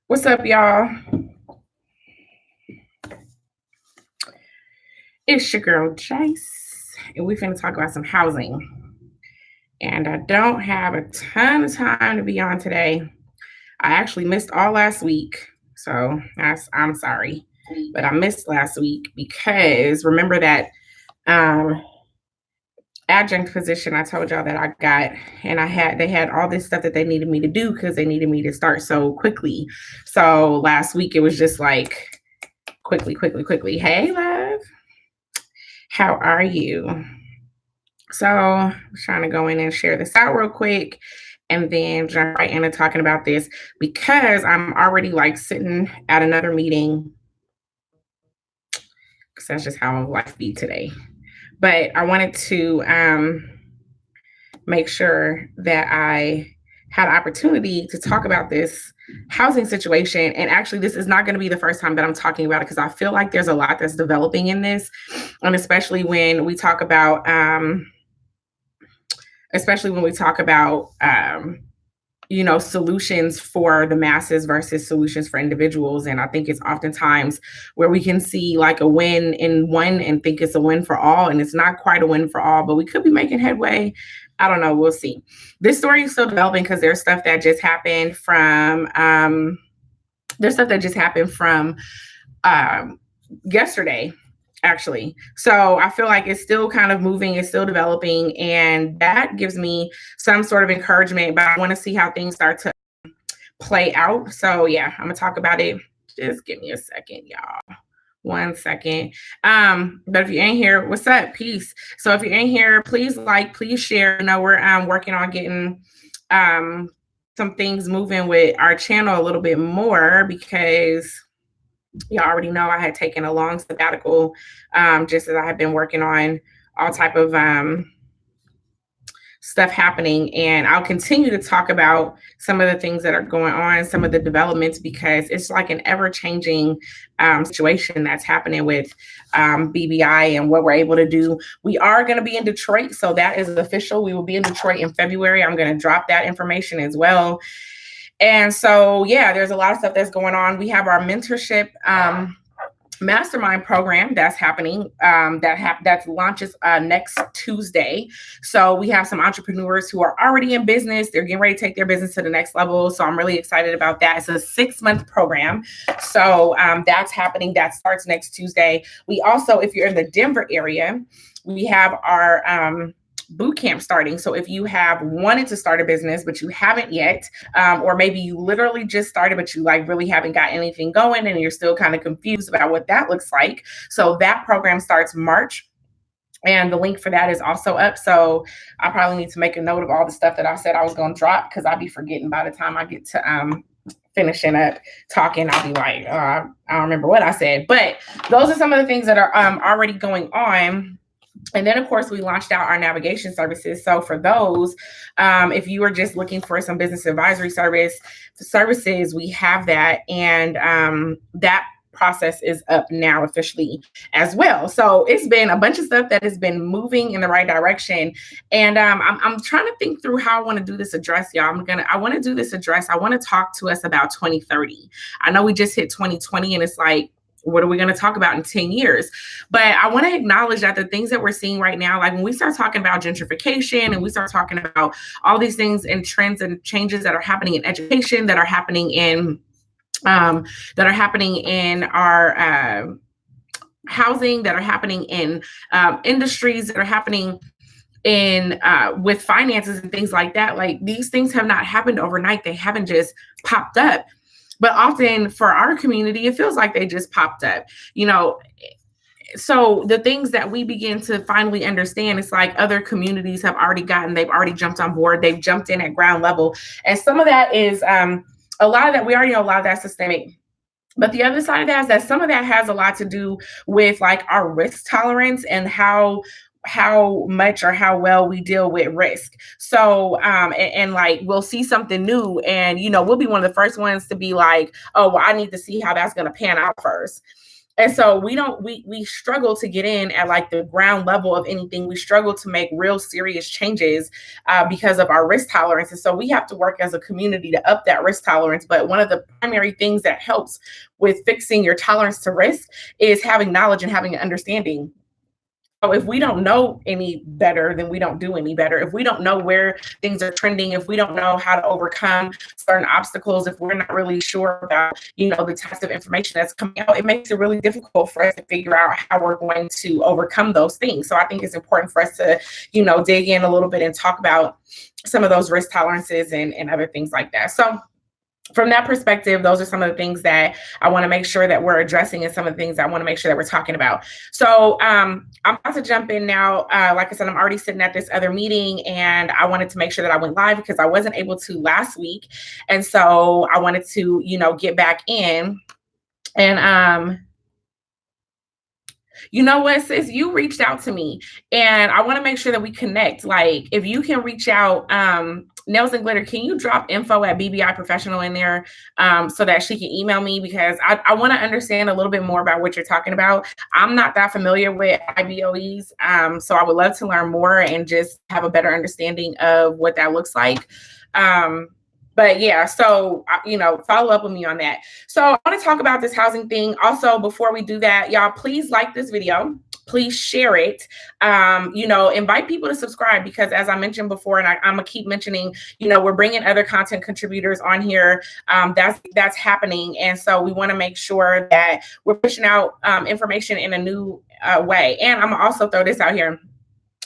What's up, y'all? It's your girl Jace, and we're finna talk about some housing. And I don't have a ton of time to be on today. I actually missed all last week, so I'm sorry, but I missed last week because remember that um, adjunct position I told y'all that I got, and they had all this stuff that they needed me to do because they needed me to start so quickly. So last week it was just like quickly, quickly, quickly. Hey, love. How are you? So I'm trying to go in and share this out real quick and then jump right into talking about this because I'm already like sitting at another meeting because that's just how life be today. But I wanted to make sure that I had opportunity to talk about this housing situation. And actually, this is not going to be the first time that I'm talking about it because I feel like there's a lot that's developing in this. And especially when we talk about solutions for the masses versus solutions for individuals. And I think it's oftentimes where we can see like a win in one and think it's a win for all, and it's not quite a win for all, but we could be making headway. I don't know. We'll see. This story is still developing because there's stuff that just happened from yesterday, actually. So I feel like it's still kind of moving, it's still developing, and that gives me some sort of encouragement, but I want to see how things start to play out. So yeah, I'm gonna talk about it. Just give me a second, y'all. 1 second. But if you ain't here, what's up? Peace. So if you're in here, please like, please share. I know we're working on getting some things moving with our channel a little bit more because you already know I had taken a long sabbatical, just as I have been working on all type of stuff happening. And I'll continue to talk about some of the things that are going on, some of the developments, because it's like an ever-changing situation that's happening with BBI and what we're able to do. We are going to be in Detroit, so that is official. We will be in Detroit in February. I'm going to drop that information as well. And so, yeah, there's a lot of stuff that's going on. We have our mentorship mastermind program that's happening that launches next Tuesday. So we have some entrepreneurs who are already in business. They're getting ready to take their business to the next level. So I'm really excited about that. It's a 6-month program. So that's happening. That starts next Tuesday. We also, if you're in the Denver area, we have our boot camp starting. So if you have wanted to start a business, but you haven't yet, or maybe you literally just started, but you like really haven't got anything going and you're still kind of confused about what that looks like. So that program starts March. And the link for that is also up. So I probably need to make a note of all the stuff that I said I was going to drop because I'll be forgetting by the time I get to finishing up talking. I'll be like, I don't remember what I said. But those are some of the things that are already going on. And then, of course, we launched out our navigation services. So for those, if you are just looking for some business advisory services, we have that. And that process is up now officially as well. So it's been a bunch of stuff that has been moving in the right direction. And I'm trying to think through how I want to do this address, y'all. I want to do this address. I want to talk to us about 2030. I know we just hit 2020 and it's like, what are we going to talk about in 10 years? But I want to acknowledge that the things that we're seeing right now, like when we start talking about gentrification and we start talking about all these things and trends and changes that are happening in education, that are happening in our housing, that are happening in industries, that are happening in with finances and things like that. Like these things have not happened overnight. They haven't just popped up. But often for our community, it feels like they just popped up, So the things that we begin to finally understand, it's like other communities have already they've already jumped on board. They've jumped in at ground level. And some of that is a lot of that, we already know a lot of that's systemic. But the other side of that is that some of that has a lot to do with like our risk tolerance and how much or how well we deal with risk. So, and like, we'll see something new and, we'll be one of the first ones to be like, oh, well, I need to see how that's going to pan out first. And so we struggle to get in at like the ground level of anything. We struggle to make real serious changes because of our risk tolerance. And so we have to work as a community to up that risk tolerance. But one of the primary things that helps with fixing your tolerance to risk is having knowledge and having an understanding. So if we don't know any better, then we don't do any better. If we don't know where things are trending, if we don't know how to overcome certain obstacles, if we're not really sure about, the types of information that's coming out, it makes it really difficult for us to figure out how we're going to overcome those things. So I think it's important for us to, dig in a little bit and talk about some of those risk tolerances and other things like that. So from that perspective, those are some of the things that I want to make sure that we're addressing and some of the things I want to make sure that we're talking about. So I'm about to jump in now. Like I said, I'm already sitting at this other meeting and I wanted to make sure that I went live because I wasn't able to last week. And so I wanted to, get back in and you know what, sis, you reached out to me and I want to make sure that we connect. Like if you can reach out, Nails and Glitter, can you drop info at BBI Professional in there so that she can email me? Because I want to understand a little bit more about what you're talking about. I'm not that familiar with IBOEs, so I would love to learn more and just have a better understanding of what that looks like. But yeah, so, follow up with me on that. So I want to talk about this housing thing. Also, before we do that, y'all, please like this video. Please share it. Invite people to subscribe because as I mentioned before, and I'm gonna keep mentioning, we're bringing other content contributors on here. That's happening. And so we want to make sure that we're pushing out information in a new way. And I'm gonna also throw this out here.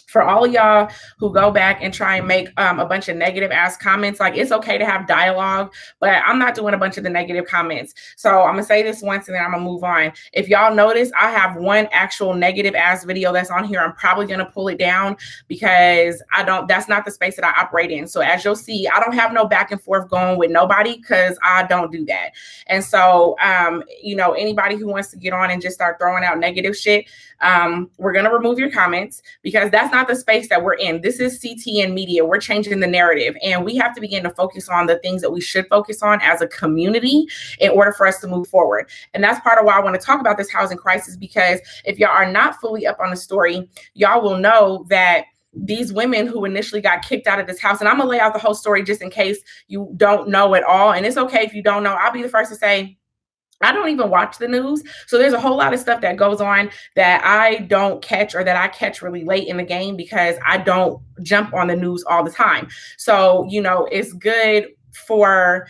For all of y'all who go back and try and make a bunch of negative ass comments, like it's okay to have dialogue, but I'm not doing a bunch of the negative comments. So I'm gonna say this once and then I'm gonna move on. If y'all notice, I have one actual negative ass video that's on here. I'm probably gonna pull it down because that's not the space that I operate in. So as you'll see, I don't have no back and forth going with nobody because I don't do that. And so, anybody who wants to get on and just start throwing out negative shit, we're gonna remove your comments because that's not the space that we're in. This is CTN Media. We're changing the narrative and we have to begin to focus on the things that we should focus on as a community in order for us to move forward. And that's part of why I want to talk about this housing crisis, because if y'all are not fully up on the story, y'all will know that these women who initially got kicked out of this house, and I'm gonna lay out the whole story just in case you don't know at all. And it's okay if you don't know. I'll be the first to say, I don't even watch the news. So there's a whole lot of stuff that goes on that I don't catch or that I catch really late in the game because I don't jump on the news all the time. So, it's good for,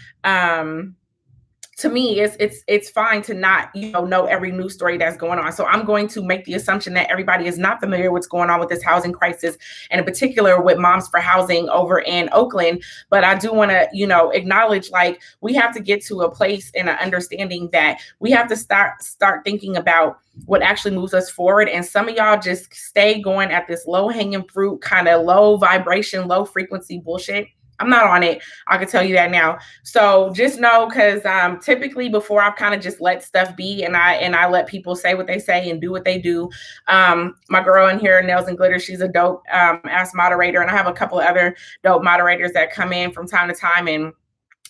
to me, it's fine to not, know every news story that's going on. So I'm going to make the assumption that everybody is not familiar with what's going on with this housing crisis, and in particular with Moms for Housing over in Oakland. But I do want to, acknowledge, like, we have to get to a place and an understanding that we have to start thinking about what actually moves us forward. And some of y'all just stay going at this low hanging fruit, kind of low vibration, low frequency bullshit. I'm not on it. I can tell you that now. So just know, because typically before I've kind of just let stuff be and I let people say what they say and do what they do. My girl in here, Nails and Glitter, she's a dope ass moderator. And I have a couple of other dope moderators that come in from time to time and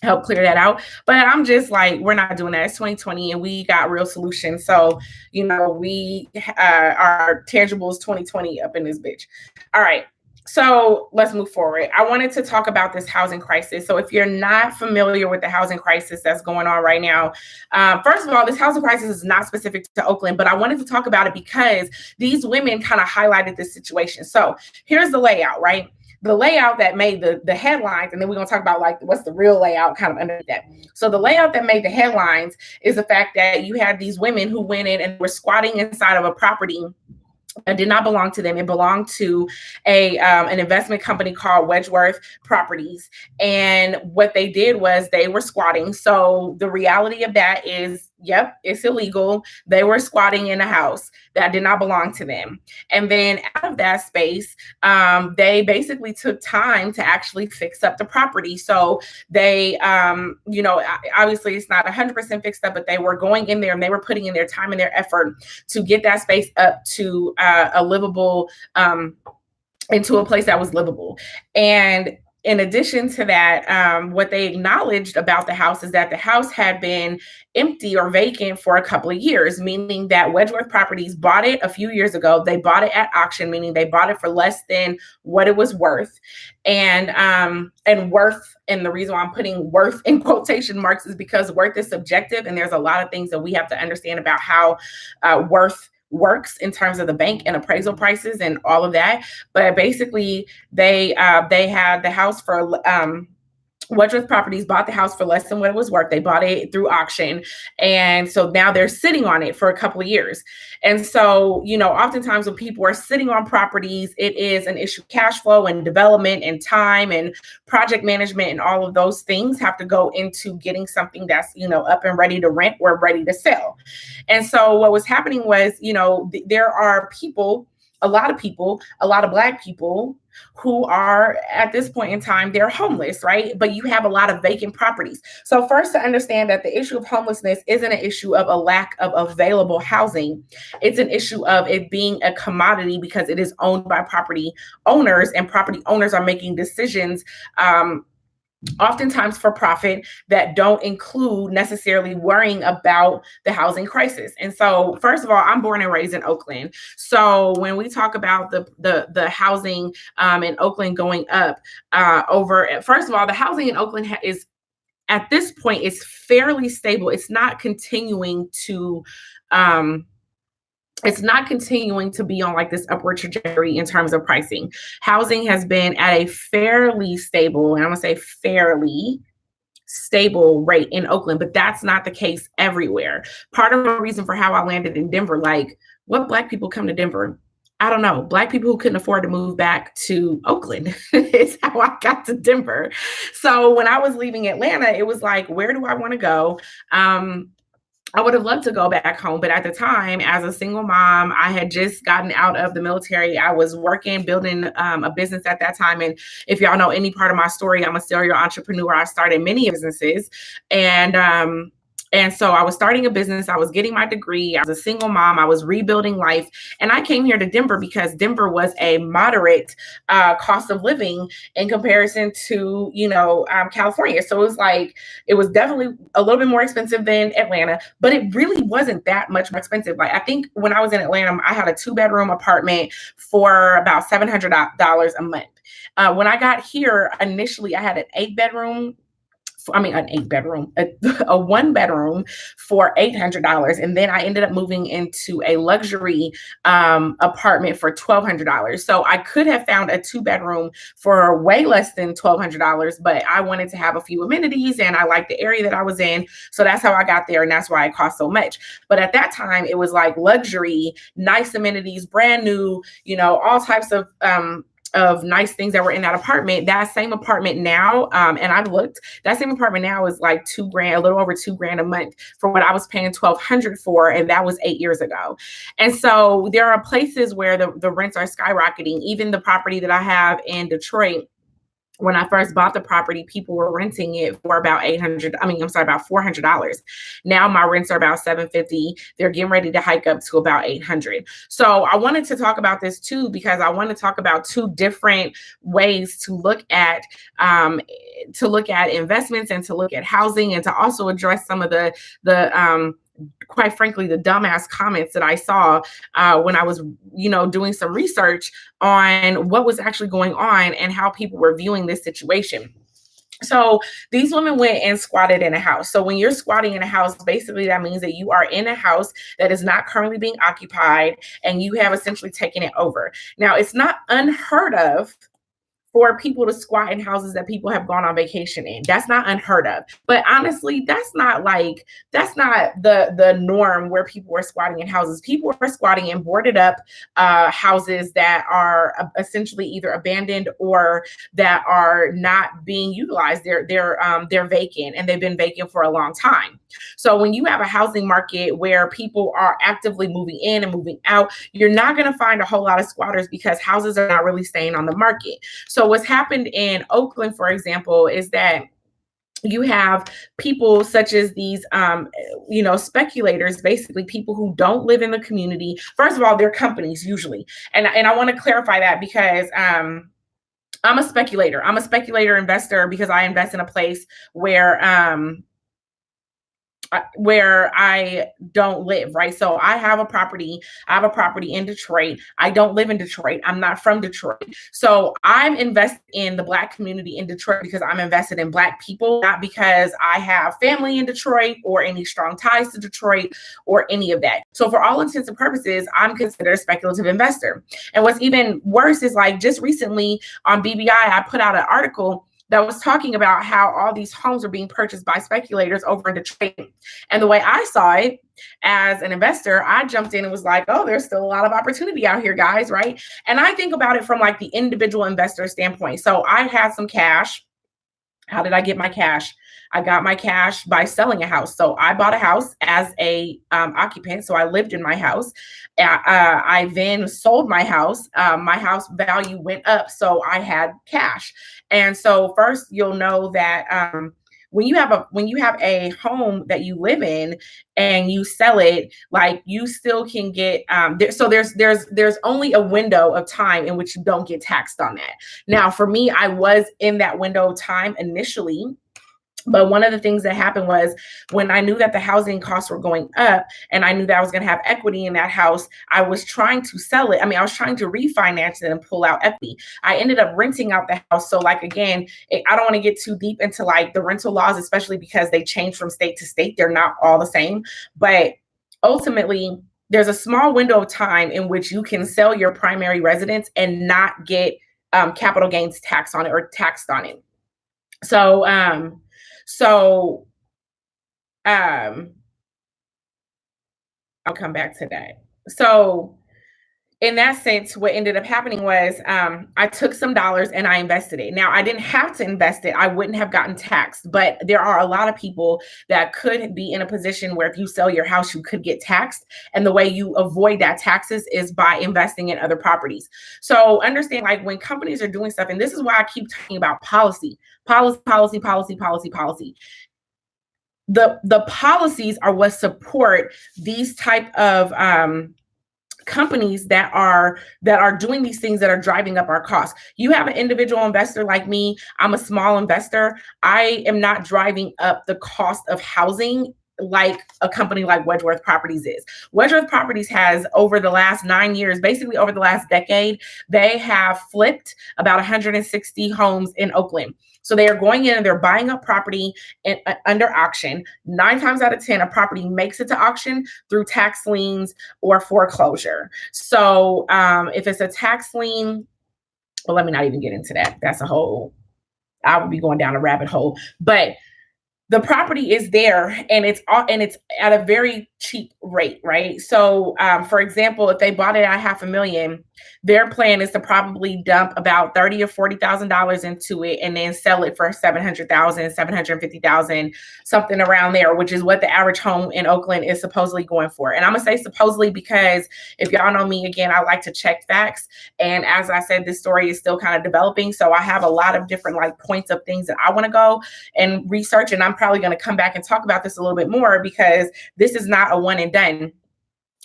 help clear that out. But I'm just like, we're not doing that. It's 2020 and we got real solutions. So, we are tangibles 2020 up in this bitch. All right. So let's move forward. I wanted to talk about this housing crisis. So if you're not familiar with the housing crisis that's going on right now, first of all, this housing crisis is not specific to Oakland, but I wanted to talk about it because these women kind of highlighted this situation. So here's the layout, right? The layout that made the headlines, and then we're going to talk about like what's the real layout kind of under that. So the layout that made the headlines is the fact that you had these women who went in and were squatting inside of a property that did not belong to them. It belonged to an investment company called Wedgeworth Properties. And what they did was they were squatting. So the reality of that is, yep, it's illegal. They were squatting in a house that did not belong to them. And then out of that space, they basically took time to actually fix up the property. So they, obviously it's not 100% fixed up, but they were going in there and they were putting in their time and their effort to get that space up to a livable, into a place that was livable. And in addition to that, what they acknowledged about the house is that the house had been empty or vacant for a couple of years, meaning that Wedgeworth Properties bought it a few years ago. They bought it at auction, meaning they bought it for less than what it was worth. And worth, and the reason why I'm putting worth in quotation marks is because worth is subjective, and there's a lot of things that we have to understand about how worth works in terms of the bank and appraisal prices and all of that. But basically, they had the house for Wedgeworth Properties bought the house for less than what it was worth. They bought it through auction. And so now they're sitting on it for a couple of years. And so, oftentimes when people are sitting on properties, it is an issue of cash flow and development and time and project management, and all of those things have to go into getting something that's, up and ready to rent or ready to sell. And so what was happening was, there are people, a lot of Black people who are at this point in time, they're homeless, right? But you have a lot of vacant properties. So first, to understand that the issue of homelessness isn't an issue of a lack of available housing. It's an issue of it being a commodity because it is owned by property owners, and property owners are making decisions oftentimes for profit that don't include necessarily worrying about the housing crisis. And so, first of all, I'm born and raised in Oakland. So when we talk about the housing in Oakland going up first of all, the housing in Oakland is at this point is fairly stable. It's not continuing to be on like this upward trajectory in terms of pricing. Housing has been at a fairly stable, and I'm gonna say fairly stable rate in Oakland, but that's not the case everywhere. Part of the reason for how I landed in Denver, like, what Black people come to Denver? I don't know. Black people who couldn't afford to move back to Oakland is how I got to Denver. So when I was leaving Atlanta, it was like, where do I want to go? I would have loved to go back home, but at the time, as a single mom, I had just gotten out of the military. I was building a business at that time. And if y'all know any part of my story, I'm a serial entrepreneur. I started many businesses, and so I was starting a business. I was getting my degree. I was a single mom. I was rebuilding life. And I came here to Denver because Denver was a moderate cost of living in comparison to, California. So it was definitely a little bit more expensive than Atlanta, but it really wasn't that much more expensive. Like, I think when I was in Atlanta, I had a 2-bedroom apartment for about $700 a month. When I got here, initially I had an 8-bedroom, a 1-bedroom for $800. And then I ended up moving into a luxury apartment for $1,200. So I could have found a 2-bedroom for way less than $1,200, but I wanted to have a few amenities and I liked the area that I was in. So that's how I got there. And that's why it cost so much. But at that time, it was like luxury, nice amenities, brand new, all types of nice things that were in that apartment. That same apartment now, and I've looked, that same apartment now is like $2,000, a little over $2,000 a month for what I was paying $1,200 for, and that was 8 years ago. And so there are places where the rents are skyrocketing. Even the property that I have in Detroit, when I first bought the property, people were renting it for about $400. Now my rents are about $750. They're getting ready to hike up to about $800. So I wanted to talk about this too, because I want to talk about two different ways to look at investments and to look at housing, and to also address some of the quite frankly, the dumbass comments that I saw when I was, doing some research on what was actually going on and how people were viewing this situation. So these women went and squatted in a house. So when you're squatting in a house, basically that means that you are in a house that is not currently being occupied and you have essentially taken it over. Now, it's not unheard of for people to squat in houses that people have gone on vacation in. That's not unheard of. But honestly, that's not the norm where people are squatting in houses. People are squatting in boarded up houses that are essentially either abandoned or that are not being utilized. They're vacant, and they've been vacant for a long time. So when you have a housing market where people are actively moving in and moving out, you're not going to find a whole lot of squatters because houses are not really staying on the market. So what's happened in Oakland, for example, is that you have people such as these, speculators, basically people who don't live in the community. First of all, they're companies usually. And I want to clarify that because I'm a speculator. I'm a speculator investor because I invest in a place where I don't live, right? So I have a property. I have a property in Detroit. I don't live in Detroit. I'm not from Detroit. So I'm invested in the Black community in Detroit because I'm invested in Black people, not because I have family in Detroit or any strong ties to Detroit or any of that. So for all intents and purposes, I'm considered a speculative investor. And what's even worse is like just recently on BBI, I put out an article that was talking about how all these homes are being purchased by speculators over in Detroit. And the way I saw it as an investor, I jumped in and was like, oh, there's still a lot of opportunity out here, guys, right? And I think about it from like the individual investor standpoint. So I had some cash. How did I get my cash? I got my cash by selling a house. So I bought a house as a occupant. So I lived in my house. I then sold my house. My house value went up. So I had cash. And so first you'll know that when you have a home that you live in and you sell it, like you still can get so there's only a window of time in which you don't get taxed on that. Now, for me, I was in that window of time initially. But one of the things that happened was when I knew that the housing costs were going up and I knew that I was going to have equity in that house, I was trying to sell it. I mean, I was trying to refinance it and pull out equity. I ended up renting out the house. So like, again, I don't want to get too deep into like the rental laws, especially because they change from state to state. They're not all the same. But ultimately, there's a small window of time in which you can sell your primary residence and not get capital gains tax on it or taxed on it. So I'll come back to that. So in that sense, what ended up happening was I took some dollars and I invested it. Now, I didn't have to invest it. I wouldn't have gotten taxed, but there are a lot of people that could be in a position where if you sell your house, you could get taxed. And the way you avoid that taxes is by investing in other properties. So understand, like when companies are doing stuff, and this is why I keep talking about policy. The policies are what support these type of companies that are doing these things that are driving up our costs. You have an individual investor like me. I'm a small investor. I am not driving up the cost of housing like a company like Wedgeworth Properties is. Wedgeworth Properties has, over the last 9 years, basically over the last decade, they have flipped about 160 homes in Oakland. So they are going in and they're buying up property under auction. 9 times out of 10, a property makes it to auction through tax liens or foreclosure. So if it's a tax lien, well, let me not even get into that. That's a whole, I would be going down a rabbit hole. But the property is there and it's at a very cheap rate, right? So for example, if they bought it at $500,000, their plan is to probably dump about $30,000 or $40,000 into it and then sell it for $700,000, $750,000, something around there, which is what the average home in Oakland is supposedly going for. And I'm gonna say supposedly because if y'all know me, again, I like to check facts. And as I said, this story is still kind of developing. So I have a lot of different like points of things that I want to go and research. And I'm probably going to come back and talk about this a little bit more because this is not a one and done.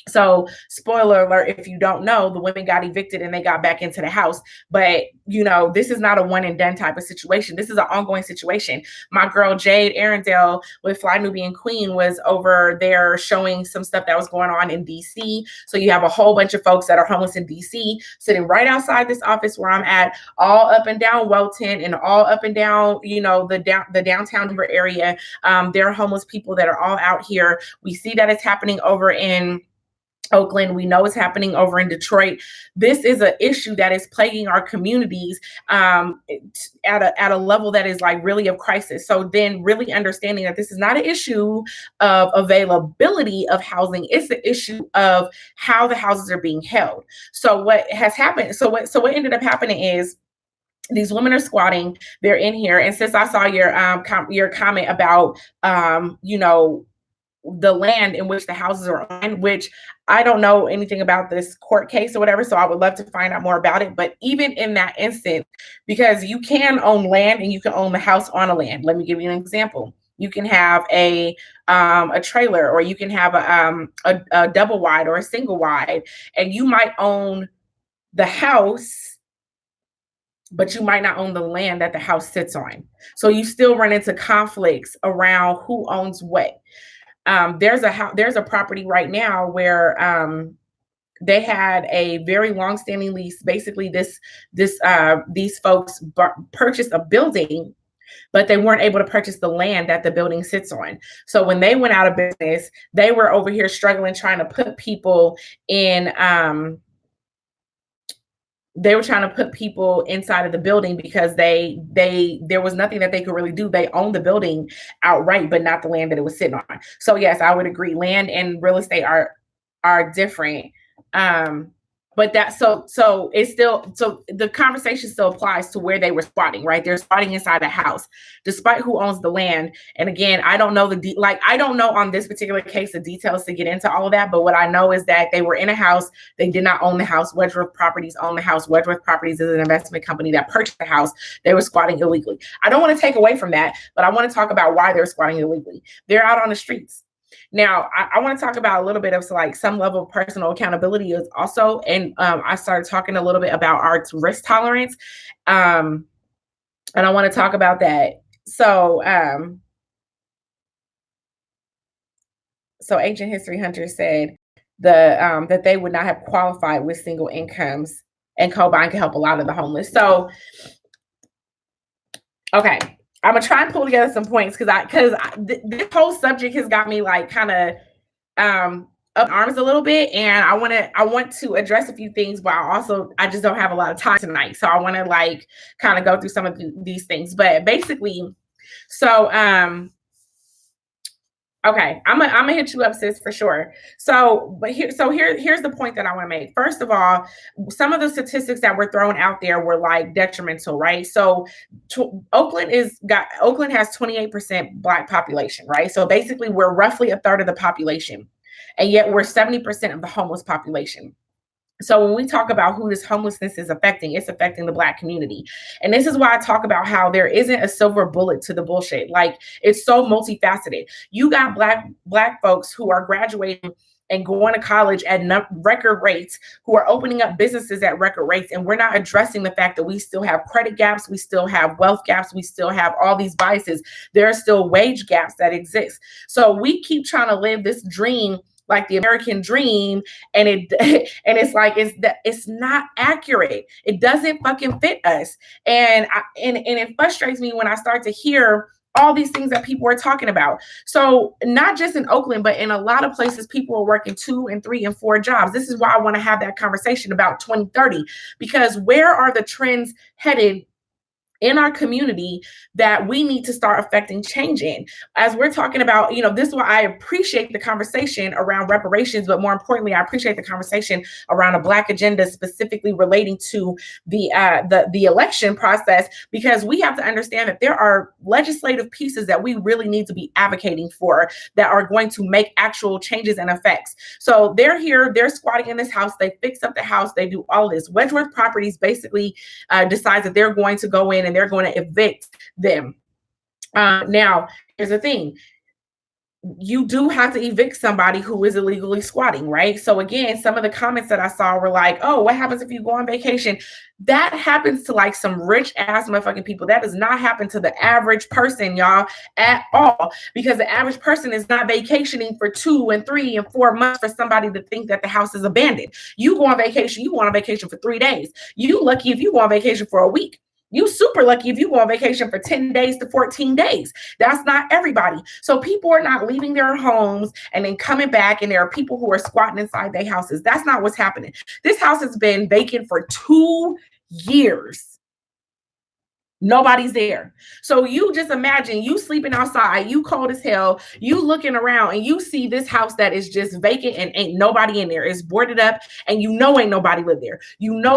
So spoiler alert, if you don't know, the women got evicted and they got back into the house. But, you know, this is not a one and done type of situation. This is an ongoing situation. My girl, Jade Arendelle with Fly Nubian Queen was over there showing some stuff that was going on in DC. So you have a whole bunch of folks that are homeless in DC sitting right outside this office where I'm at, all up and down Welton and all up and down, you know, the downtown Denver area. There are homeless people that are all out here. We see that it's happening over in Oakland. We know it's happening over in Detroit. This is an issue that is plaguing our communities at a level that is like really of crisis. So then really understanding that this is not an issue of availability of housing. It's the issue of how the houses are being held. So what has happened? So what ended up happening is these women are squatting. They're in here. And since I saw your comment about, you know, the land in which the houses are on, which I don't know anything about this court case or whatever, so I would love to find out more about it. But even in that instance, because you can own land and you can own the house on a land. Let me give you an example. You can have a trailer, or you can have a double wide or a single wide, and you might own the house but you might not own the land that the house sits on. So you still run into conflicts around who owns what. There's a property right now where they had a very long-standing lease. Basically, these folks purchased a building, but they weren't able to purchase the land that the building sits on. So when they went out of business, they were over here struggling, trying to put people in. They were trying to put people inside of the building because there was nothing that they could really do. They owned the building outright, but not the land that it was sitting on. So yes, I would agree. Land and real estate are different. But so it's still, so the conversation still applies to where they were squatting, right? They're squatting inside the house, despite who owns the land. And again, I don't know I don't know on this particular case the details to get into all of that. But what I know is that they were in a house. They did not own the house. Wedgeworth Properties owned the house. Wedgeworth Properties is an investment company that purchased the house. They were squatting illegally. I don't want to take away from that, but I want to talk about why they're squatting illegally. They're out on the streets. Now, I want to talk about a little bit of like some level of personal accountability is also, and I started talking a little bit about our risk tolerance, and I want to talk about that. So Ancient History Hunter said that they would not have qualified with single incomes, and Combine could help a lot of the homeless. So, okay. I'm gonna try and pull together some points because this whole subject has got me like kind of up arms a little bit, and I want to address a few things, but I just don't have a lot of time tonight, so I want to like kind of go through some of these things. But basically, so okay, I'm gonna hit you up, sis, for sure. So, here's the point that I want to make. First of all, some of the statistics that were thrown out there were like detrimental, right? So, Oakland has 28% Black population, right? So basically, we're roughly a third of the population, and yet we're 70% of the homeless population. So when we talk about who this homelessness is affecting, it's affecting the Black community. And this is why I talk about how there isn't a silver bullet to the bullshit. Like, it's so multifaceted. You got black folks who are graduating and going to college at record rates, who are opening up businesses at record rates. And we're not addressing the fact that we still have credit gaps, we still have wealth gaps, we still have all these vices. There are still wage gaps that exist. So we keep trying to live this dream, like the American dream, and it's not accurate. It doesn't fucking fit us. And it frustrates me when I start to hear all these things that people are talking about. So not just in Oakland, but in a lot of places, people are working 2 and 3 and 4 jobs. This is why I want to have that conversation about 2030, because where are the trends headed in our community that we need to start affecting change in? As we're talking about, this is why I appreciate the conversation around reparations, but more importantly, I appreciate the conversation around a Black agenda, specifically relating to the election process, because we have to understand that there are legislative pieces that we really need to be advocating for that are going to make actual changes and effects. So they're here, they're squatting in this house, they fix up the house, they do all of this. Wedgeworth Properties basically decides that they're going to go in and they're going to evict them. Now, here's the thing. You do have to evict somebody who is illegally squatting, right? So again, some of the comments that I saw were like, oh, what happens if you go on vacation? That happens to like some rich ass motherfucking people. That does not happen to the average person, y'all, at all. Because the average person is not vacationing for 2 and 3 and 4 months for somebody to think that the house is abandoned. You go on vacation for 3 days. You lucky if you go on vacation for a week. You super lucky if you go on vacation for 10 days to 14 days. That's not everybody. So people are not leaving their homes and then coming back, and there are people who are squatting inside their houses. That's not what's happening. This house has been vacant for 2 years. Nobody's there. So you just imagine you sleeping outside, you cold as hell, you looking around and you see this house that is just vacant and ain't nobody in there. It's boarded up and ain't nobody live there.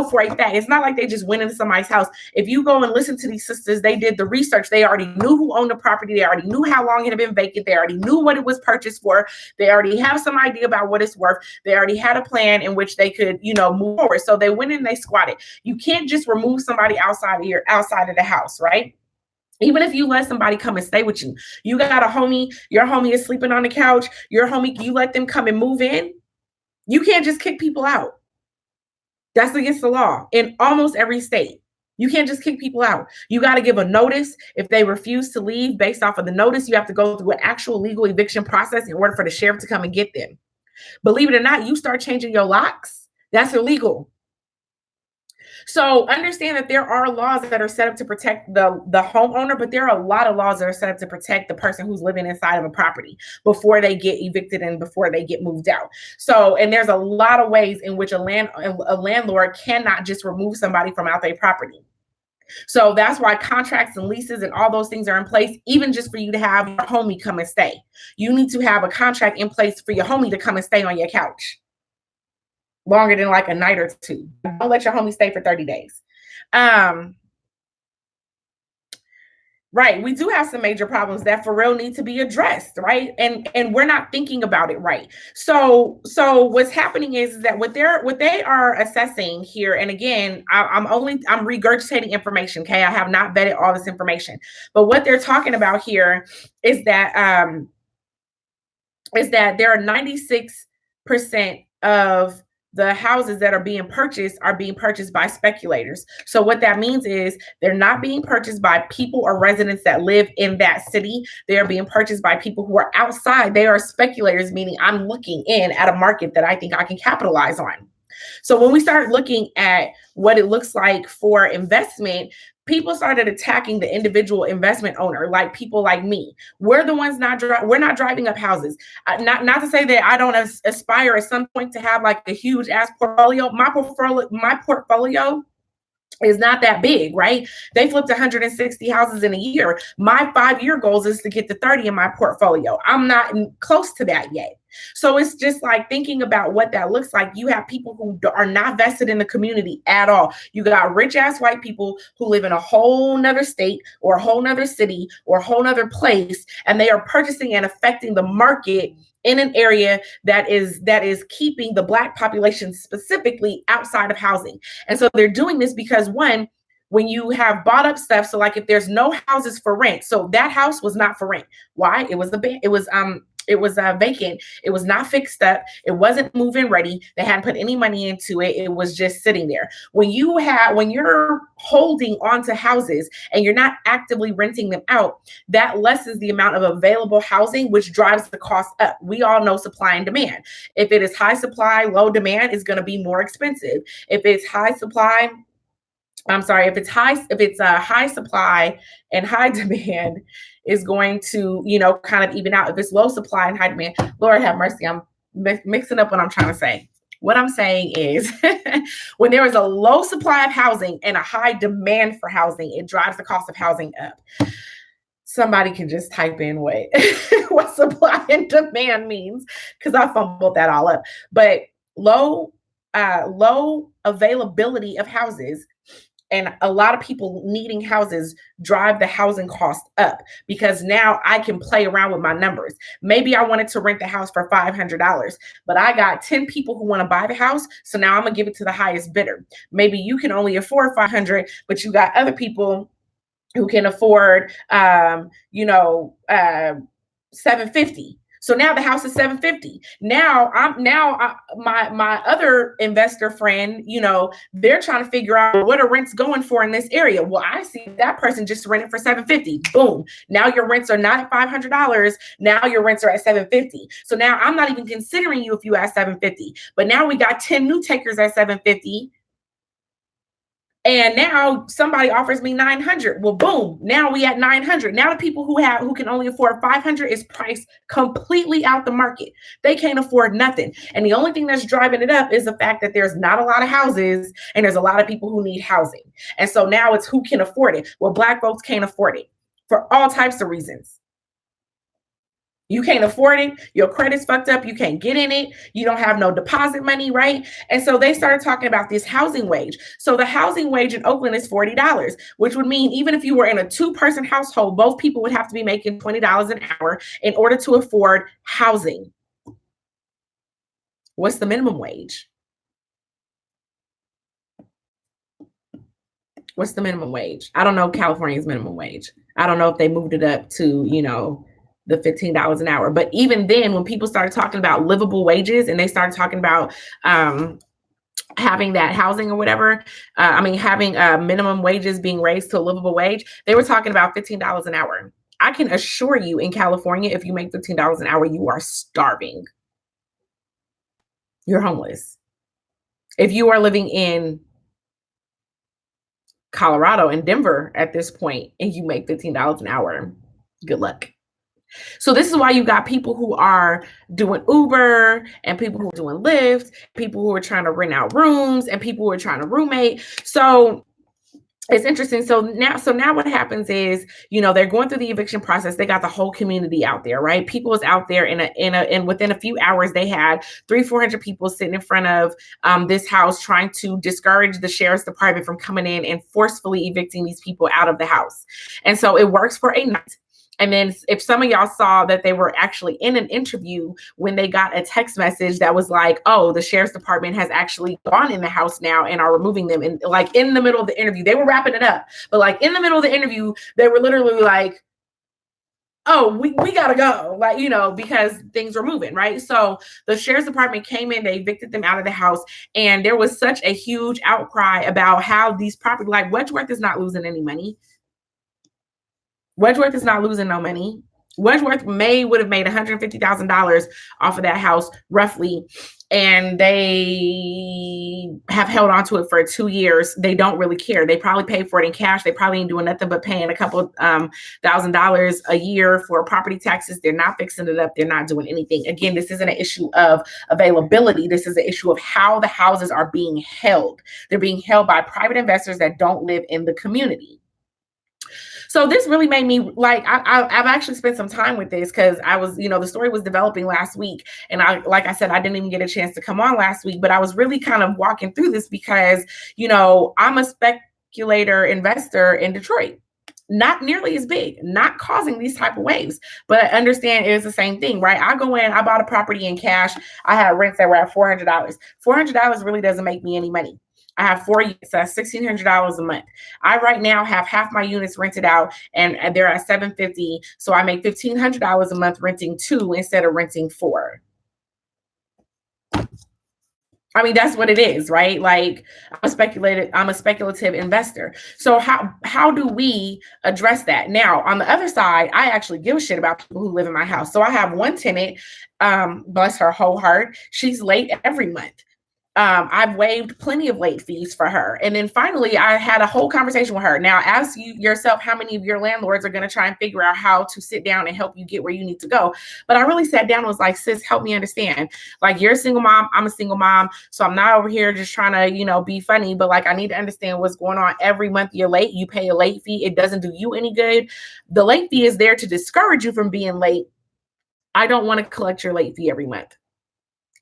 For a fact, it's not like they just went into somebody's house. If you go and listen to these sisters, they did the research. They already knew who owned the property. They already knew how long it had been vacant. They already knew what it was purchased for. They already have some idea about what it's worth. They already had a plan in which they could, move forward. So they went in, they squatted. You can't just remove somebody outside of the house, right? Even if you let somebody come and stay with you, you got a homie, your homie is sleeping on the couch, your homie, you let them come and move in. You can't just kick people out. That's against the law in almost every state. You can't just kick people out. You got to give a notice. If they refuse to leave based off of the notice, you have to go through an actual legal eviction process in order for the sheriff to come and get them. Believe it or not, you start changing your locks, that's illegal. So understand that there are laws that are set up to protect the homeowner, but there are a lot of laws that are set up to protect the person who's living inside of a property before they get evicted and before they get moved out. So, and there's a lot of ways in which a landlord cannot just remove somebody from out their property. So that's why contracts and leases and all those things are in place, even just for you to have your homie come and stay. You need to have a contract in place for your homie to come and stay on your couch longer than like a night or two. Don't let your homie stay for 30 days. Right. We do have some major problems that for real need to be addressed, right? And we're not thinking about it right. So what's happening is that what they are assessing here, and again, I'm regurgitating information. Okay. I have not vetted all this information, but what they're talking about here is that there are 96% of the houses that are being purchased by speculators. So what that means is they're not being purchased by people or residents that live in that city. They are being purchased by people who are outside. They are speculators, meaning I'm looking in at a market that I think I can capitalize on. So when we start looking at what it looks like for investment, people started attacking the individual investment owner, like people like me. We're the ones we're not driving up houses. Not to say that I don't aspire at some point to have like a huge ass portfolio. My portfolio is not that big, right? They flipped 160 houses in a year. My 5-year goals is to get to 30 in my portfolio. I'm not close to that yet. So it's just like thinking about what that looks like. You have people who are not vested in the community at all. You got rich ass white people who live in a whole nother state or a whole nother city or a whole nother place, and they are purchasing and affecting the market in an area that is keeping the Black population specifically outside of housing. And so they're doing this because, one, when you have bought up stuff, so like if there's no houses for rent, so that house was not for rent. Why? It was vacant. It was not fixed up. It wasn't move-in ready. They hadn't put any money into it. It was just sitting there. When you're holding onto houses and you're not actively renting them out, that lessens the amount of available housing, which drives the cost up. We all know supply and demand. If it is high supply, low demand, it's going to be more expensive. If it's high supply, if it's a high supply and high demand, is going to, kind of even out. If it's low supply and high demand, Lord have mercy, I'm mixing up what I'm trying to say. What I'm saying is when there is a low supply of housing and a high demand for housing, it drives the cost of housing up. Somebody can just type in what supply and demand means, because I fumbled that all up. But low availability of houses and a lot of people needing houses drive the housing cost up, because now I can play around with my numbers. Maybe I wanted to rent the house for $500, but I got 10 people who want to buy the house. So now I'm going to give it to the highest bidder. Maybe you can only afford $500, but you got other people who can afford, $750. So now the house is $750. My other investor friend, they're trying to figure out what are rents going for in this area. Well, I see that person just rented for $750. Boom. Now your rents are not $500. Now your rents are at $750. So now I'm not even considering you if you at $750. But now we got 10 new takers at $750. And now somebody offers me $900. Well, boom, now we at $900. Now the people who can only afford $500 is priced completely out the market. They can't afford nothing. And the only thing that's driving it up is the fact that there's not a lot of houses and there's a lot of people who need housing. And so now it's who can afford it. Well, Black folks can't afford it for all types of reasons. You can't afford it. Your credit's fucked up. You can't get in it. You don't have no deposit money, right? And so they started talking about this housing wage. So the housing wage in Oakland is $40, which would mean even if you were in a 2-person household, both people would have to be making $20 an hour in order to afford housing. What's the minimum wage? What's the minimum wage? I don't know California's minimum wage. I don't know if they moved it up to, the $15 an hour. But even then, when people started talking about livable wages and they started talking about having that housing or whatever, having minimum wages being raised to a livable wage, they were talking about $15 an hour. I can assure you in California, if you make $15 an hour, you are starving. You're homeless. If you are living in Colorado and Denver at this point and you make $15 an hour, good luck. So this is why you got people who are doing Uber and people who are doing Lyft, people who are trying to rent out rooms and people who are trying to roommate. So it's interesting. So now what happens is, they're going through the eviction process. They got the whole community out there, right? People was out there and within a few hours, they had 300-400 people sitting in front of this house trying to discourage the sheriff's department from coming in and forcefully evicting these people out of the house. And so it works for a night. And then if some of y'all saw that they were actually in an interview when they got a text message that was like, oh, the sheriff's department has actually gone in the house now and are removing them. And like in the middle of the interview, they were wrapping it up. But like in the middle of the interview, they were literally like, oh, we got to go, because things were moving, right? So the sheriff's department came in, they evicted them out of the house. And there was such a huge outcry about how these property, like Wedgeworth is not losing any money. Wedgeworth is not losing no money. Wedgeworth would have made $150,000 off of that house roughly. And they have held on to it for 2 years. They don't really care. They probably paid for it in cash. They probably ain't doing nothing but paying a couple $1,000 a year for property taxes. They're not fixing it up. They're not doing anything. Again, this isn't an issue of availability. This is an issue of how the houses are being held. They're being held by private investors that don't live in the community. So this really made me like, I've actually spent some time with this because I was, the story was developing last week. And like I said, I didn't even get a chance to come on last week, but I was really kind of walking through this because, I'm a speculator investor in Detroit. Not nearly as big, not causing these type of waves, but I understand it's the same thing, right? I go in, I bought a property in cash. I had rents that were at $400. $400 really doesn't make me any money. I have 4 units, so that's $1,600 a month. I right now have half my units rented out and they're at $750. So I make $1,500 a month renting 2 instead of renting 4. I mean, that's what it is, right? Like I'm a speculative investor. So how do we address that? Now, on the other side, I actually give a shit about people who live in my house. So I have one tenant, bless her whole heart. She's late every month. I've waived plenty of late fees for her. And then finally, I had a whole conversation with her. Now, ask you yourself how many of your landlords are going to try and figure out how to sit down and help you get where you need to go. But I really sat down and was like, sis, help me understand. Like, you're a single mom. I'm a single mom. So I'm not over here just trying to, be funny. But like, I need to understand what's going on. Every month you're late. You pay a late fee. It doesn't do you any good. The late fee is there to discourage you from being late. I don't want to collect your late fee every month.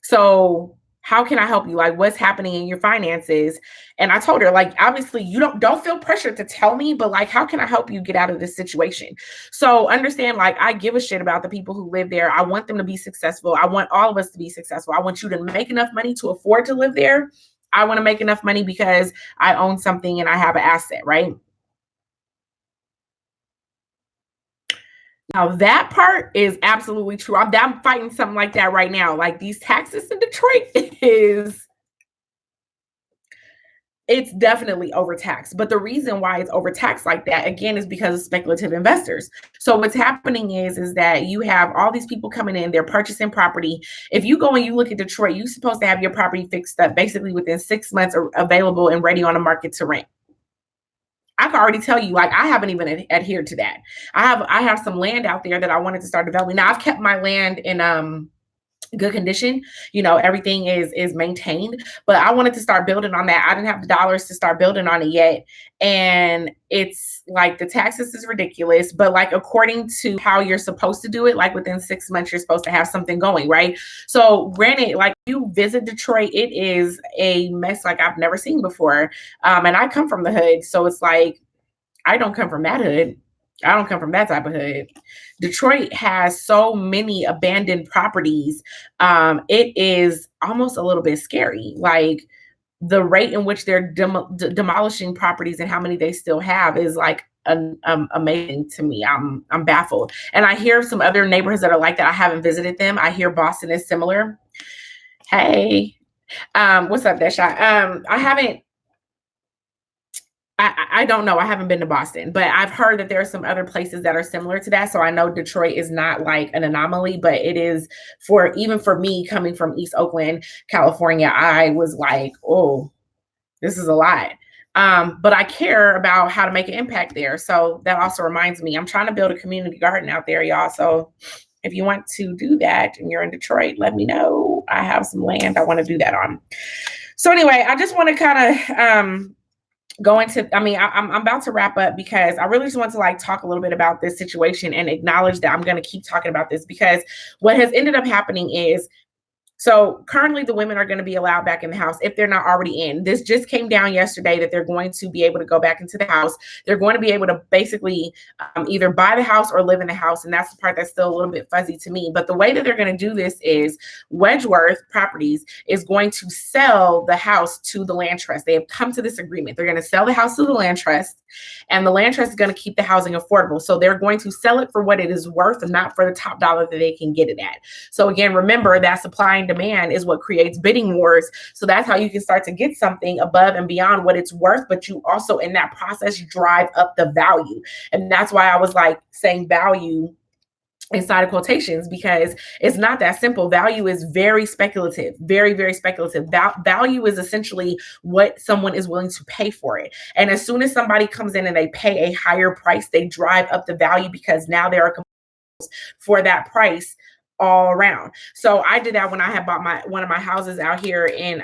So how can I help you? Like, what's happening in your finances? And I told her, like, obviously you don't feel pressured to tell me, but like, how can I help you get out of this situation? So understand, like, I give a shit about the people who live there. I want them to be successful. I want all of us to be successful. I want you to make enough money to afford to live there. I want to make enough money because I own something and I have an asset, right? Now that part is absolutely true. I'm fighting something like that right now. Like these taxes in Detroit it's definitely overtaxed. But the reason why it's overtaxed like that, again, is because of speculative investors. So what's happening is that you have all these people coming in, they're purchasing property. If you go and you look at Detroit, you're supposed to have your property fixed up basically within 6 months or available and ready on the market to rent. I can already tell you, like, I haven't even adhered to that. I have some land out there that I wanted to start developing. Now I've kept my land in good condition. Everything is maintained, but I wanted to start building on that. I didn't have the dollars to start building on it yet. And it's like the taxes is ridiculous, but like according to how you're supposed to do it, like within 6 months, you're supposed to have something going, right? So granted, like you visit Detroit, it is a mess like I've never seen before. And I come from the hood. So it's like, I don't come from that hood. I don't come from that type of hood. Detroit has so many abandoned properties. It is almost a little bit scary. Like the rate in which they're demolishing properties and how many they still have is like amazing to me. I'm baffled. And I hear some other neighborhoods that are like that. I haven't visited them. I hear Boston is similar. Hey, What's up, Desha? I don't know. I haven't been to Boston, but I've heard that there are some other places that are similar to that. So I know Detroit is not like an anomaly, but it is for even for me coming from East Oakland, California. I was like, oh, this is a lot. But I care about how to make an impact there. So that also reminds me, I'm trying to build a community garden out there, y'all. So if you want to do that and you're in Detroit, let me know. I have some land I want to do that on. So anyway, I just want to kind of I'm about to wrap up because I really just want to like talk a little bit about this situation and acknowledge that I'm going to keep talking about this because what has ended up happening is so currently the women are going to be allowed back in the house if they're not already in. This just came down yesterday that they're going to be able to go back into the house. They're going to be able to basically either buy the house or live in the house. And that's the part that's still a little bit fuzzy to me. But the way that they're going to do this is Wedgeworth Properties is going to sell the house to the land trust. They have come to this agreement. They're going to sell the house to the land trust and the land trust is going to keep the housing affordable. So they're going to sell it for what it is worth and not for the top dollar that they can get it at. So again, remember that supply and demand is what creates bidding wars. So that's how you can start to get something above and beyond what it's worth, but you also in that process, you drive up the value. And that's why I was like saying value inside of quotations because it's not that simple. Value is very speculative, very, very speculative. Value is essentially what someone is willing to pay for it. And as soon as somebody comes in and they pay a higher price, they drive up the value because now there are for that price all around. So I did that when I had bought one of my houses out here in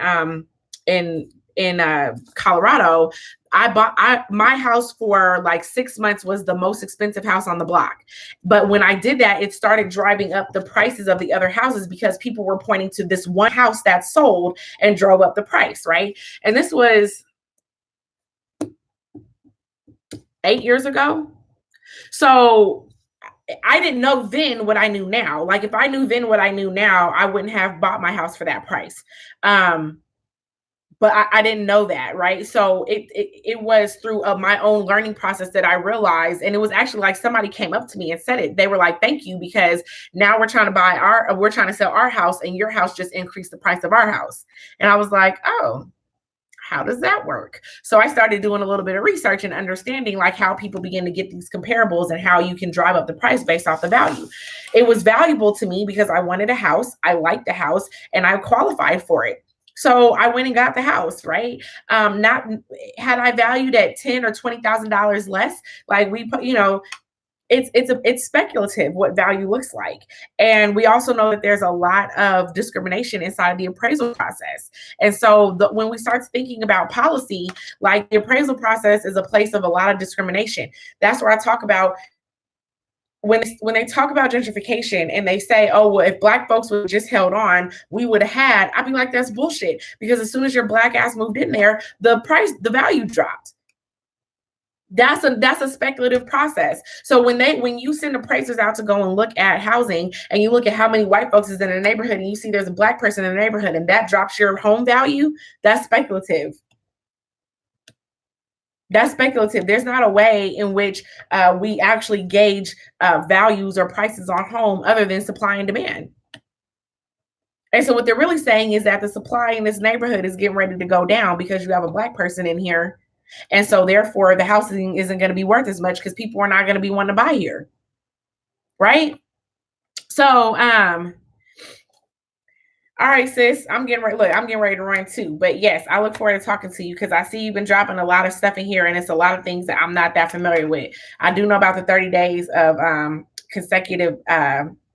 Colorado. My house for like 6 months was the most expensive house on the block. But when I did that, it started driving up the prices of the other houses because people were pointing to this one house that sold and drove up the price, right? And this was 8 years ago. So I didn't know then what I knew now. Like if I knew then what I knew now, I wouldn't have bought my house for that price. But I didn't know that, right? So it was through my own learning process that I realized, and it was actually like somebody came up to me and said it. They were like, "Thank you," because now we're trying to sell our house, and your house just increased the price of our house. And I was like, "Oh, how does that work?" So I started doing a little bit of research and understanding like how people begin to get these comparables and how you can drive up the price based off the value. It was valuable to me because I wanted a house, I liked the house, and I qualified for it. So I went and got the house, right? Not had I valued at $10,000 or $20,000 less, like it's speculative what value looks like. And we also know that there's a lot of discrimination inside the appraisal process. And so when we start thinking about policy, like the appraisal process is a place of a lot of discrimination. That's where I talk about when they talk about gentrification and they say, oh, well, if Black folks would just held on, we would have had, I'd be like, that's bullshit. Because as soon as your Black ass moved in there, the value dropped. That's a speculative process. So when you send appraisers out to go and look at housing and you look at how many white folks is in a neighborhood and you see there's a Black person in the neighborhood and that drops your home value, that's speculative. That's speculative. There's not a way in which we actually gauge values or prices on home other than supply and demand. And so what they're really saying is that the supply in this neighborhood is getting ready to go down because you have a Black person in here. And so therefore the housing isn't going to be worth as much because people are not going to be wanting to buy here. Right? So, all right, sis, I'm getting ready to run too. But yes, I look forward to talking to you because I see you've been dropping a lot of stuff in here and it's a lot of things that I'm not that familiar with. I do know about the 30 days of consecutive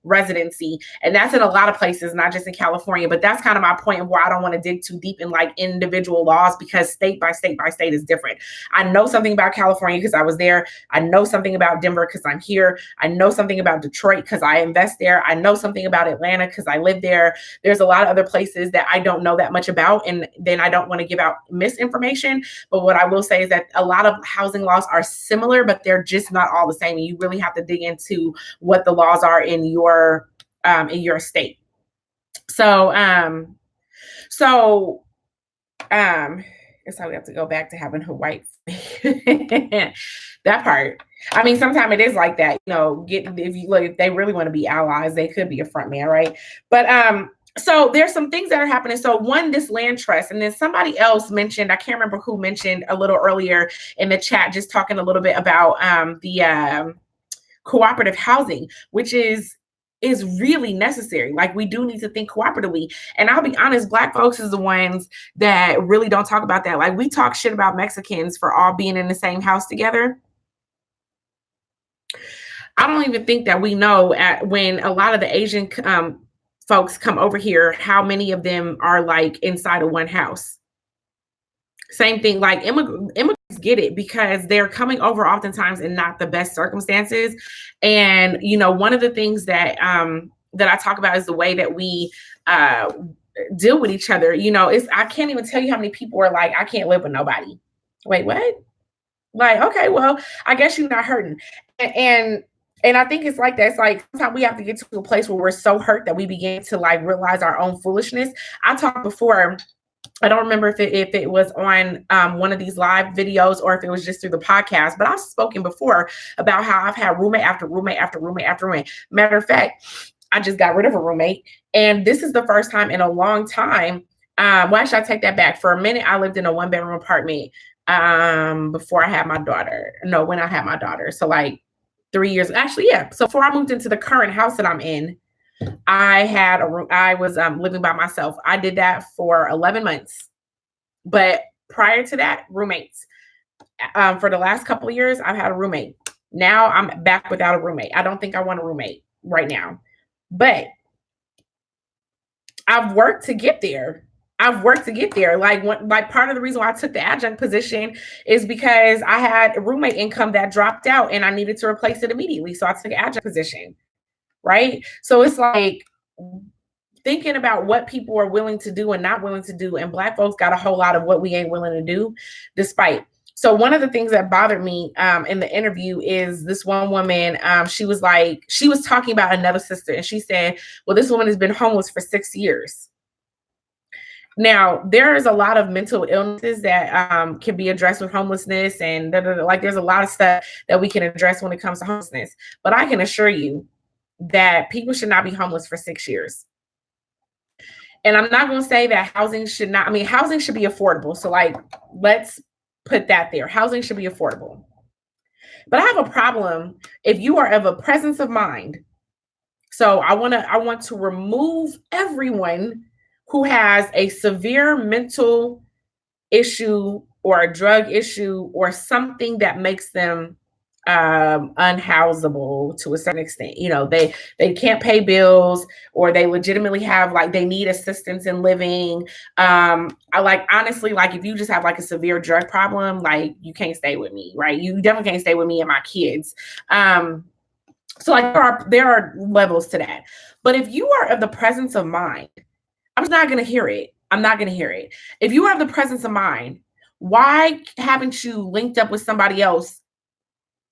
residency, and that's in a lot of places, not just in California. But that's kind of my point of where I don't want to dig too deep in like individual laws because state by state is different. I know something about California because I was there. I know something about Denver because I'm here. I know something about Detroit because I invest there. I know something about Atlanta because I live there. There's a lot of other places that I don't know that much about, and then I don't want to give out misinformation. But what I will say is that a lot of housing laws are similar, but they're just not all the same. And you really have to dig into what the laws are in your state. So guess how we have to go back to having her white that part. I mean, sometimes it is like that, if they really want to be allies, they could be a front man, right? But So there's some things that are happening. So one, this land trust, and then somebody else mentioned, I can't remember who mentioned a little earlier in the chat, just talking a little bit about the cooperative housing, which is really necessary. Like, we do need to think cooperatively. And I'll be honest, Black folks is the ones that really don't talk about that. Like, we talk shit about Mexicans for all being in the same house together. I don't even think that we know when a lot of the Asian folks come over here, how many of them are like inside of one house. Same thing, like immigrants get it because they're coming over oftentimes in not the best circumstances. And, you know, one of the things that I talk about is the way that we deal with each other. You know, I can't even tell you how many people are like, I can't live with nobody. Wait, what? Like, okay, well, I guess you're not hurting. And I think it's like that. It's like sometimes we have to get to a place where we're so hurt that we begin to like realize our own foolishness. I talked before, I don't remember if it was on one of these live videos or if it was just through the podcast, but I've spoken before about how I've had roommate after roommate after roommate after roommate. Matter of fact, I just got rid of a roommate. And this is the first time in a long time. Well, actually, I take that back. For a minute, I lived in a 1-bedroom apartment before I had my daughter. No, when I had my daughter. So like 3 years. Actually, yeah. So before I moved into the current house that I'm in, I was living by myself. I did that for 11 months. But prior to that, roommates. For the last couple of years, I've had a roommate. Now I'm back without a roommate. I don't think I want a roommate right now. But I've worked to get there. Like part of the reason why I took the adjunct position is because I had a roommate income that dropped out and I needed to replace it immediately. So I took an adjunct position. Right. So it's like thinking about what people are willing to do and not willing to do. And Black folks got a whole lot of what we ain't willing to do, despite. So one of the things that bothered me in the interview is this one woman, she was talking about another sister. And she said, well, this woman has been homeless for 6 years. Now, there is a lot of mental illnesses that can be addressed with homelessness. And like there's a lot of stuff that we can address when it comes to homelessness. But I can assure you that people should not be homeless for 6 years. And I'm not going to say that housing should be affordable. So like, let's put that there. Housing should be affordable. But I have a problem if you are of a presence of mind. So I want to remove everyone who has a severe mental issue or a drug issue or something that makes them unhousable to a certain extent. You know, they can't pay bills or they legitimately have like they need assistance in living. I like honestly, like if you just have like a severe drug problem, like you can't stay with me, right? You definitely can't stay with me and my kids. So like there are levels to that. But if you are of the presence of mind, I'm not going to hear it. I'm not going to hear it. If you have the presence of mind, why haven't you linked up with somebody else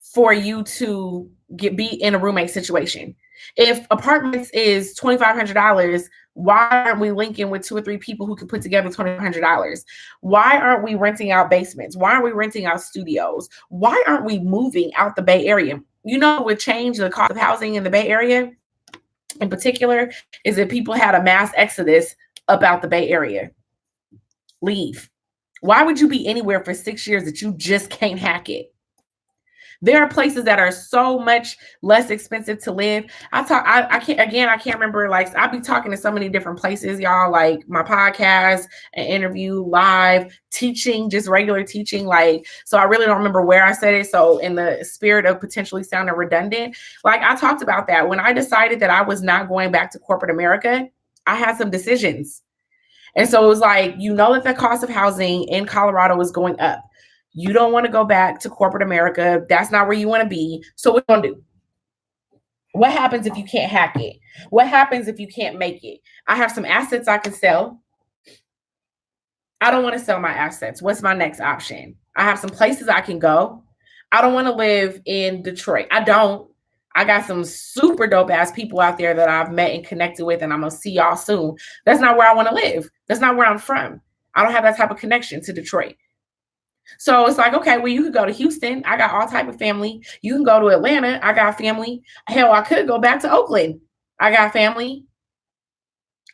for you to be in a roommate situation? If apartments is $2,500, why aren't we linking with 2 or 3 people who can put together $2,500? Why aren't we renting out basements? Why aren't we renting out studios? Why aren't we moving out the Bay Area? You know what would change the cost of housing in the Bay Area in particular is that people had a mass exodus about the Bay Area. Leave. Why would you be anywhere for 6 years that you just can't hack it? There are places that are so much less expensive to live. I can't remember, like, I'll be talking to so many different places, y'all, like my podcast, an interview, live, teaching, just regular teaching. Like, so I really don't remember where I said it. So in the spirit of potentially sounding redundant, like I talked about that when I decided that I was not going back to corporate America, I had some decisions. And so it was like, you know, that the cost of housing in Colorado is going up. You don't want to go back to corporate America. That's not where you want to be. So what are you going to do? What happens if you can't hack it? What happens if you can't make it? I have some assets I can sell. I don't want to sell my assets. What's my next option? I have some places I can go. I don't want to live in Detroit. I got some super dope ass people out there that I've met and connected with, and I'm going to see y'all soon. That's not where I want to live. That's not where I'm from. I don't have that type of connection to Detroit. So it's like, okay, well, you could go to Houston. I got all type of family. You can go to Atlanta. I got family. Hell, I could go back to Oakland. I got family.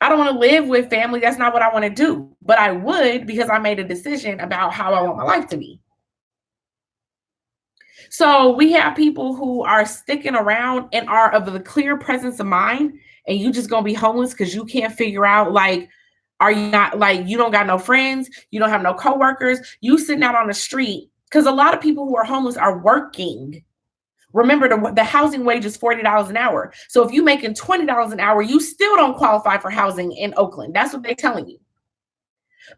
I don't want to live with family. That's not what I want to do. But I would, because I made a decision about how I want my life to be. So we have people who are sticking around and are of the clear presence of mind, and you just gonna be homeless because you can't figure out, like, are you not, like, you don't got no friends, you don't have no coworkers, you sitting out on the street, because a lot of people who are homeless are working. Remember, the housing wage is $40 an hour. So if you're making $20 an hour, you still don't qualify for housing in Oakland. That's what they're telling you.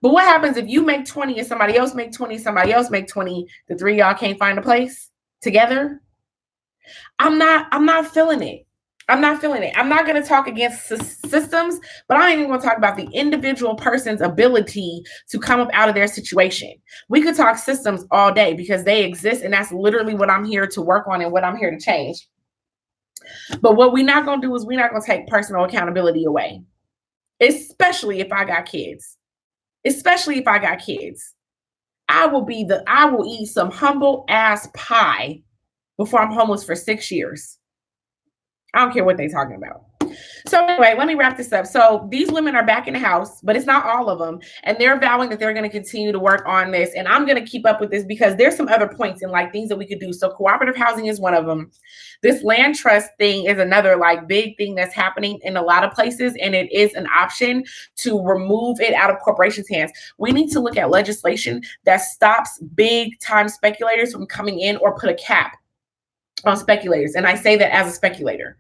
But what happens if you make 20 and somebody else make 20, somebody else make 20, the three of y'all can't find a place together? I'm not feeling it. I'm not feeling it. I'm not going to talk against systems, but I ain't even going to talk about the individual person's ability to come up out of their situation. We could talk systems all day because they exist, and that's literally what I'm here to work on and what I'm here to change. But what we're not going to do is we're not going to take personal accountability away, especially if I got kids. Especially if I got kids. I will eat some humble ass pie before I'm homeless for 6 years. I don't care what they're talking about. So anyway, let me wrap this up. So these women are back in the house, but it's not all of them. And they're vowing that they're going to continue to work on this. And I'm going to keep up with this because there's some other points and like things that we could do. So cooperative housing is one of them. This land trust thing is another like big thing that's happening in a lot of places. And it is an option to remove it out of corporations' hands. We need to look at legislation that stops big time speculators from coming in or put a cap on speculators. And I say that as a speculator.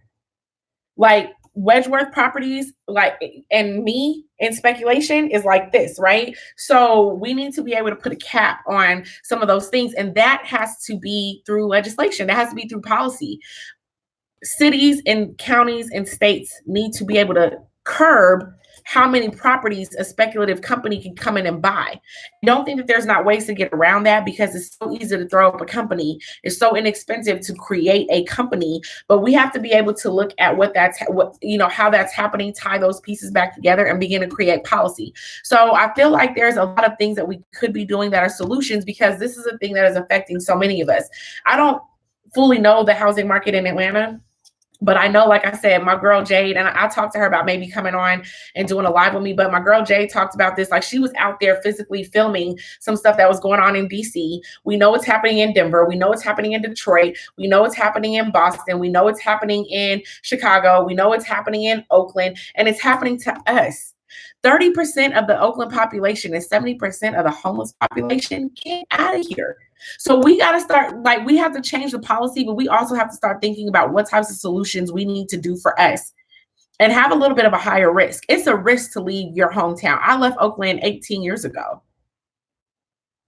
Like Wedgeworth Properties, like, and me in speculation is like this, right? So we need to be able to put a cap on some of those things. And that has to be through legislation. That has to be through policy. Cities and counties and states need to be able to curb how many properties a speculative company can come in and buy. I don't think that there's not ways to get around that because it's so easy to throw up a company. It's so inexpensive to create a company, but we have to be able to look at how that's happening, tie those pieces back together and begin to create policy. So I feel like there's a lot of things that we could be doing that are solutions because this is a thing that is affecting so many of us. I don't fully know the housing market in Atlanta. But I know, like I said, my girl Jade, and I talked to her about maybe coming on and doing a live with me, but my girl Jade talked about this. Like she was out there physically filming some stuff that was going on in DC. We know what's happening in Denver. We know what's happening in Detroit. We know what's happening in Boston. We know what's happening in Chicago. We know what's happening in Oakland, and it's happening to us. 30% of the Oakland population and 70% of the homeless population get out of here. So we got to start, like, we have to change the policy, but we also have to start thinking about what types of solutions we need to do for us and have a little bit of a higher risk. It's a risk to leave your hometown. I left Oakland 18 years ago.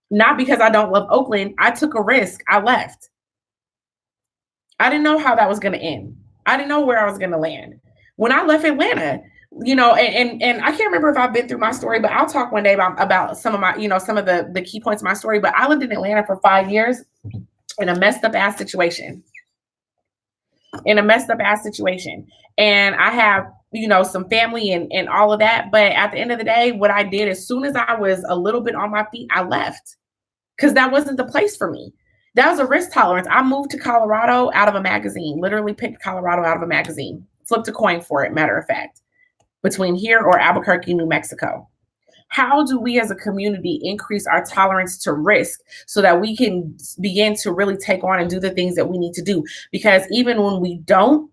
Not because I don't love Oakland. I took a risk. I left. I didn't know how that was going to end. I didn't know where I was going to land. When I left Atlanta, and I can't remember if I've been through my story, but I'll talk one day about some of my, some of the key points of my story. But I lived in Atlanta for 5 years in a messed up ass situation. And I have, some family and all of that. But at the end of the day, what I did, as soon as I was a little bit on my feet, I left because that wasn't the place for me. That was a risk tolerance. I moved to Colorado out of a magazine, literally picked Colorado out of a magazine, flipped a coin for it, matter of fact, between here or Albuquerque, New Mexico. How do we as a community increase our tolerance to risk so that we can begin to really take on and do the things that we need to do? Because even when we don't,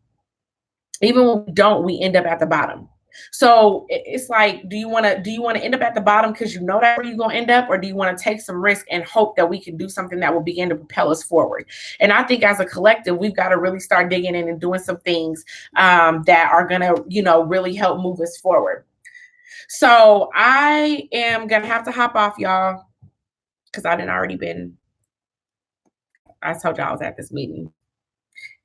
we end up at the bottom. So it's like, do you want to end up at the bottom because you know that's where you're going to end up, or do you want to take some risk and hope that we can do something that will begin to propel us forward? And I think as a collective, we've got to really start digging in and doing some things that are going to, really help move us forward. So I am going to have to hop off, y'all, because I told y'all I was at this meeting.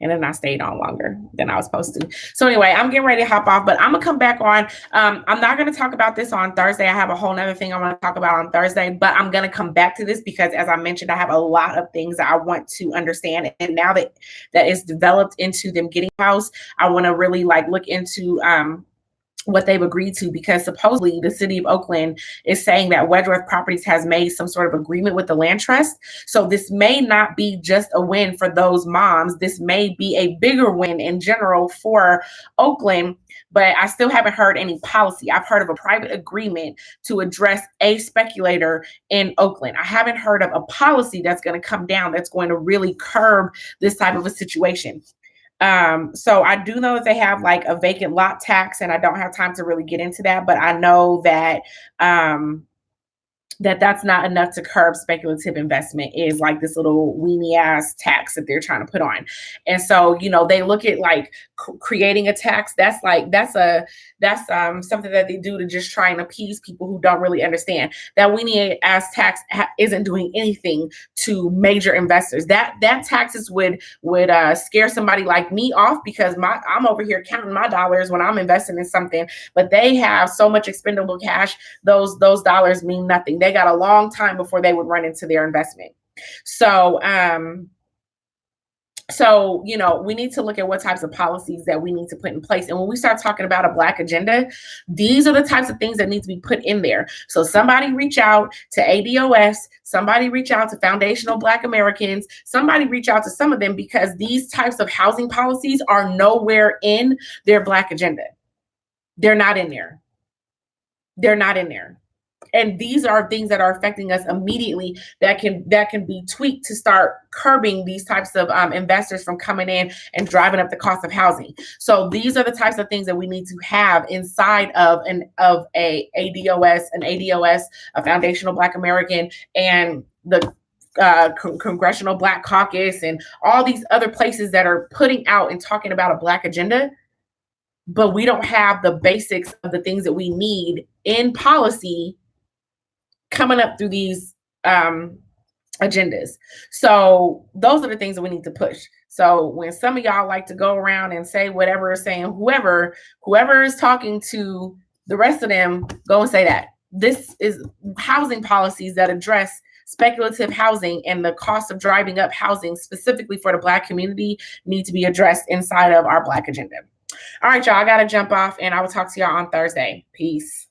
And then I stayed on longer than I was supposed to. So anyway, I'm getting ready to hop off, but I'm gonna come back on. I'm not gonna talk about this on Thursday. I have a whole nother thing I want to talk about on Thursday, but I'm gonna come back to this because, as I mentioned, I have a lot of things that I want to understand. And now that is developed into them getting house, I want to really look into what they've agreed to, because supposedly the city of Oakland is saying that Wedgeworth Properties has made some sort of agreement with the land trust. So this may not be just a win for those moms. This may be a bigger win in general for Oakland, but I still haven't heard any policy. I've heard of a private agreement to address a speculator in Oakland. I haven't heard of a policy that's going to come down that's going to really curb this type of a situation. So I do know that they have like a vacant lot tax, and I don't have time to really get into that, but I know that that's not enough to curb speculative investment, is like this little weenie ass tax that they're trying to put on. And so, they look at like creating a tax. That's something that they do to just try and appease people who don't really understand. That weenie ass tax isn't doing anything to major investors. That taxes would scare somebody like me off, because I'm over here counting my dollars when I'm investing in something, but they have so much expendable cash. Those dollars mean nothing. They got a long time before they would run into their investment. So we need to look at what types of policies that we need to put in place. And when we start talking about a Black agenda, these are the types of things that need to be put in there. So somebody reach out to ADOS, somebody reach out to Foundational Black Americans, somebody reach out to some of them, because these types of housing policies are nowhere in their Black agenda. They're not in there. They're not in there. And these are things that are affecting us immediately that can be tweaked to start curbing these types of investors from coming in and driving up the cost of housing. So these are the types of things that we need to have inside of a ADOS, a Foundational Black American, and the Congressional Black Caucus, and all these other places that are putting out and talking about a Black agenda. But we don't have the basics of the things that we need in policy coming up through these agendas. So those are the things that we need to push. So when some of y'all like to go around and say whatever is saying, whoever is talking to the rest of them, go and say that. This is housing policies that address speculative housing and the cost of driving up housing specifically for the Black community need to be addressed inside of our Black agenda. All right, y'all, I got to jump off, and I will talk to y'all on Thursday. Peace.